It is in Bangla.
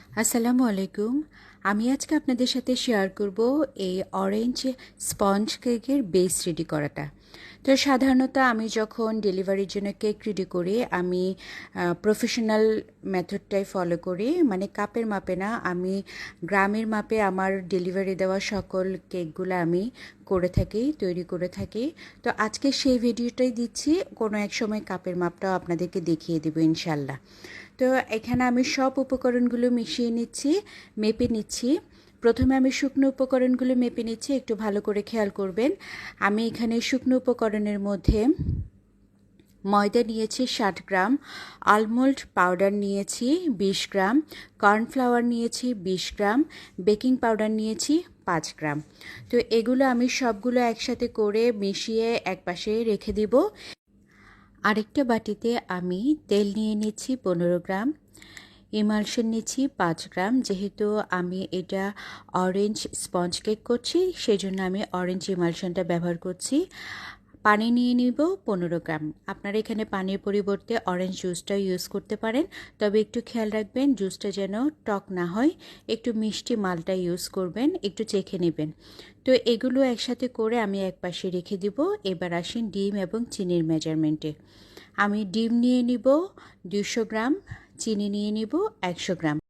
আসসালামু আলাইকুম। আমি আজকে আপনাদের সাথে শেয়ার করব এই অরেঞ্জ স্পঞ্জ কেকের বেস রেডি করাটা। তো সাধারণত আমি যখন ডেলিভারির জন্য কেক রেডি করি আমি প্রফেশনাল মেথডটাই ফলো করি, মানে কাপের মাপে না, আমি গ্রামের মাপে আমার ডেলিভারি দেওয়া সকল কেকগুলো আমি তৈরি করে থাকি। তো আজকে সেই ভিডিওটাই দিচ্ছি, কোনো এক সময় কাপের মাপটাও আপনাদেরকে দেখিয়ে দেবো ইনশাল্লাহ। তো এখানে আমি সব উপকরণগুলো মিশিয়ে নিচ্ছি, মেপে নিচ্ছি। প্রথমে আমি শুকনো উপকরণগুলো মেপে নিচ্ছি, একটু ভালো করে খেয়াল করবেন। আমি এখানে শুকনো উপকরণের মধ্যে ময়দা নিয়েছি 60 গ্রাম, আলমন্ড পাউডার নিয়েছি 20 গ্রাম, কর্নফ্লাওয়ার নিয়েছি 20 গ্রাম, বেকিং পাউডার নিয়েছি 5 গ্রাম। তো এগুলো আমি সবগুলো একসাথে করে মিশিয়ে একপাশে রেখে দিব। আরেকটা বাটিতে আমি তেল নিয়ে নিচ্ছি 15 গ্রাম, ইমালশন নিচ্ছি 5 গ্রাম। যেহেতু আমি এটা অরেঞ্জ স্পঞ্জ কেক করছি সেজন্য আমি অরেঞ্জ ইমালশনটা ব্যবহার করছি। পানি নিয়ে নিব 15 গ্রাম। আপনারা এখানে পানির পরিবর্তে অরেঞ্জ জুসটা ইউজ করতে পারেন, তবে একটু খেয়াল রাখবেন জুসটা যেন টক না হয়, একটু মিষ্টি মালটা ইউজ করবেন, একটু চেখে নেবেন। তো এগুলো একসাথে করে আমি একপাশে রেখে দিব। এবার আসেন ডিম এবং চিনির মেজারমেন্টে। আমি ডিম নিয়ে নিব 200 গ্রাম, চিনি নিয়ে নিব 100 গ্রাম।